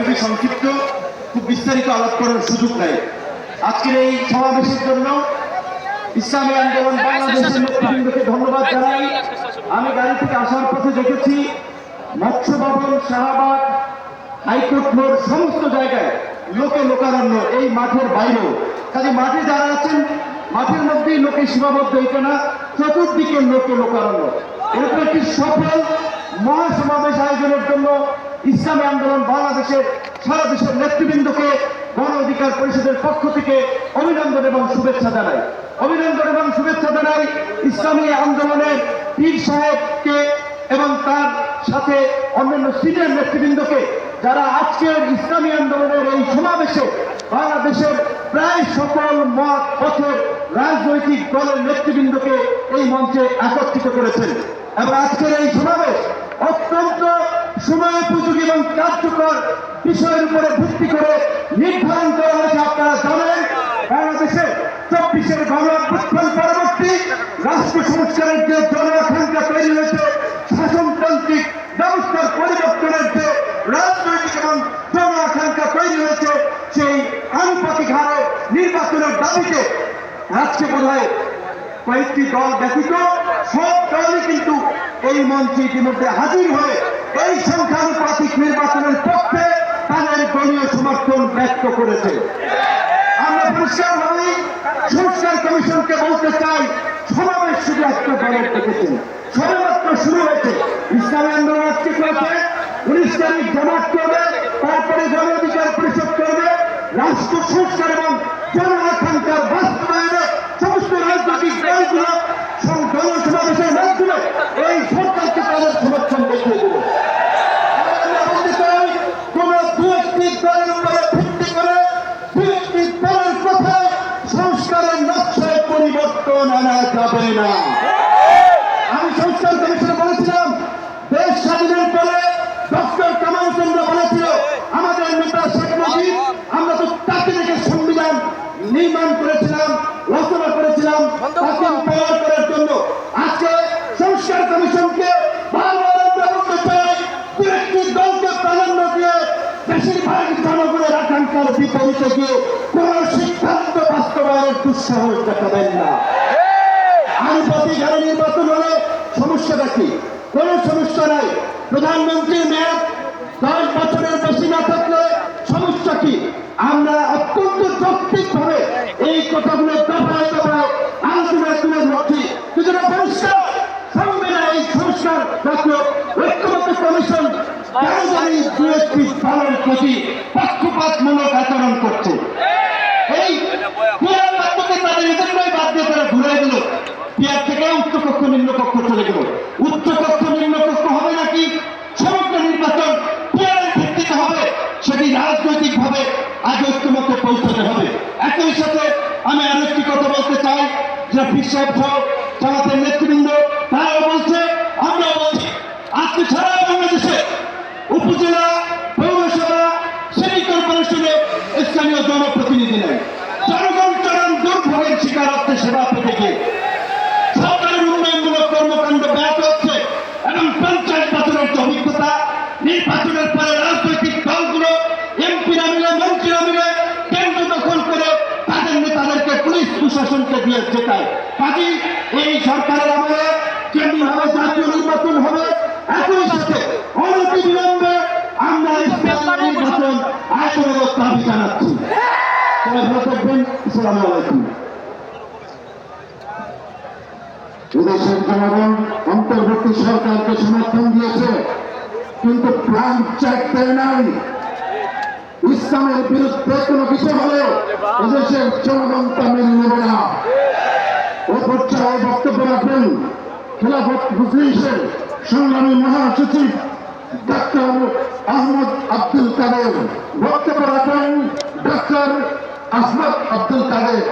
খুবই সংক্ষিপ্ত, খুব বিস্তারিত আলাপ করার সুযোগ নাই। আজকের এই সমাবেশের জন্য ইসলামী আন্দোলন বাংলাদেশের নেতৃবৃন্দকে ধন্যবাদ জানাই। আমি গাড়ি থেকে আসার পথে দেখেছি মৎস্য ভবন, শাহবাগ, হাইকোর্ট মোড় সমস্ত জায়গায় লোকে লোকারণ্য, এই মাঠের বাইরেও। কাজে মাঠে যারা আছেন মাঠের মধ্যেই লোকে সীমাবদ্ধ, এটা না, চতুর্দিকে লোকে লোকারণ্য। এরকম একটি সফল মহাসমাবেশ আয়োজনের জন্য ইসলামী আন্দোলন বাংলাদেশের সারা দেশের নেতৃবৃন্দকে গণ অধিকার পরিষদের পক্ষ থেকে অভিনন্দন এবং শুভেচ্ছা জানাই। অভিনন্দন এবং শুভেচ্ছা জানাই ইসলামী আন্দোলনের পীর সাহেবকে এবং তার সাথে অন্যান্য সিনিয়র নেতৃবৃন্দকে, যারা আজকের ইসলামী আন্দোলনের এই সমাবেশে বাংলাদেশের প্রায় সকল মত পথের রাজনৈতিক দলের নেতৃবৃন্দকে এই মঞ্চে একত্রিত করেছেন। এবং আজকের এই সমাবেশ অত্যন্ত সময়োপযোগী এবং কার্যকর বিষয়ের উপরে ভিত্তি করে নির্ধারণ করা হয়েছে। আপনারা জানেন, বাংলাদেশে 24-এর গণ-অভ্যুত্থান পরবর্তী রাষ্ট্র সংস্কারের যে জনআকাঙ্ক্ষা তৈরি হয়েছে, শাসনতান্ত্রিক ব্যবস্থার পরিবর্তনের যে রাজনৈতিক এবং জনআকাঙ্ক্ষা তৈরি হয়েছে, সেই আনুপাতিক হারে নির্বাচনের দাবিতে আজকে বোধ হয় কয়েকটি দল ব্যতীত সব দলই কিন্তু এই মঞ্চে ইতিমধ্যে হাজির হয়ে এই সংখ্যানুপাতিক নির্বাচনের পক্ষে তাদের দলীয় সমর্থন ব্যক্ত করেছে। আমরা পরিষ্কারভাবেই সংস্কার কমিশনকে বলতে চাই, সমাবেশ শুধু একটা দলের দেখেছেন, সবেমাত্র শুরু হয়েছে। ইসলামী আন্দোলন আজকে করেছে 19 তারিখ জামাত করবে, তারপরে গণ অধিকার পরিষদ করবে। রাষ্ট্র সংস্কার এবং জন আকাঙ্ক্ষার বাস্তবায়নে সমস্ত রাজনৈতিক দলগুলো জনসমাবেশের মাধ্যমে এই সরকারকে তাদের সমর্থন দেখিয়ে দেবে। আমরা বলতে চাই, কোন দু একটি দলের উপরে ভিত্তি করে দু একটি দলের কথায় সংস্কারের নকশায় পরিবর্তন আনা যাবে না। আমি সংস্কার কমিশনে বলেছিলাম, দেশ স্বাধীনের পরে ডক্টর কামাল চন্দ্র বলেছিল, আমাদের নেতা শেখ মুজিব, আমরা তো তাকে দেখে সংবিধান নির্মাণ করেছিলাম, রচনা করেছিলাম তাকে উপহার করার জন্য। আজকে সংস্কার কমিশনকে বারবার আমরা বলতে চাই, দু একটি দলকে প্রাধান্য দিয়ে বেশিরভাগ জনগণের আকাঙ্ক্ষার বিপরীতে গিয়ে কোন সিদ্ধান্ত বাস্তবায়নের দুঃসাহস দেখাবেন না। আনুপাতিক হারে নির্বাচন হলে সমস্যাটা কি? কোন সমস্যা নাই। প্রধানমন্ত্রীর মেয়াদ 10 বছরের বেশি না থাকলে সমস্যা কি? আমরা অত্যন্ত যৌক্তিকভাবে এই কথাগুলো দফায় দফায় আলোচনায় তুলে ধরছি। কিছুটা পরিষ্কার সংবিধান এই সংস্কার জাতীয় ঐক্যমত্য কমিশন কেন জানি দু একটি দলের প্রতি পক্ষপাতমূলক আচরণ করছে। এই পিয়ার বাক্যকে তাদের এজন্যই বাদ দিয়ে তারা ঘুরে গেল। পিয়ার থেকে উচ্চকক্ষ নিম্নকক্ষ চলে গেল। উচ্চকক্ষ নিম্নকক্ষ হবে নাকি সমগ্র নির্বাচন পিয়ারের ভিত্তিতে হবে, সেটি রাজনৈতিক ভাবে আগে ঐক্যমত্যে পৌঁছাতে হবে। একই সাথে আমি আরো একটি কথা বলতে চাই, যে বিশ্বের জামাতের নেতৃবৃন্দ তারাও বলছে, আমরাও বলছি, আজকে সারা বাংলাদেশে উপজেলা, পৌরসভা, সিটি কর্পোরেশনে স্থানীয় জনপ্রতিনিধি নেই। জনগণ চরম দুর্ভোগের শিকার হচ্ছে সেবা পেতে গিয়ে। সরকারের উন্নয়নমূলক কর্মকাণ্ড ব্যাহত হচ্ছে এবং 50 বছরের যে অভিজ্ঞতা, নির্বাচনের পরে রাজনৈতিক দলগুলো এমপিরা মিলে, মন্ত্রীরা মিলে কেন্দ্র দখল করে তাদের নেতাদেরকে পুলিশ প্রশাসনকে দিয়ে জেতায়। কাজেই এই সরকারের আমলে কেন্দ্রীয়ভাবে জাতীয় নির্বাচন হবে। একই সাথে অনতিবিলম্বে আমরা ইসলামী নির্বাচন আয়োজনের দাবি জানাচ্ছি। ভালো থাকবেন। আসসালামু আলাইকুম। এদেশের জনগণ অন্তর্বর্তী সরকারকে সমর্থন দিয়েছে, কিন্তু প্ল্যান চেক দেয় নাই। ইসলামের বিরুদ্ধে কোনো কিছু হলে এদেশের জনগণ তা মেনে নেবে না। ও পর্যায়ে বক্তব্য রাখবেন খেলাফত মজলিসের সংগ্রামী মহাসচিব ডাক্তার আহমদ আব্দুল কাদের। বক্তব্য রাখবেন ডাক্তার আহমদ আব্দুল কাদের।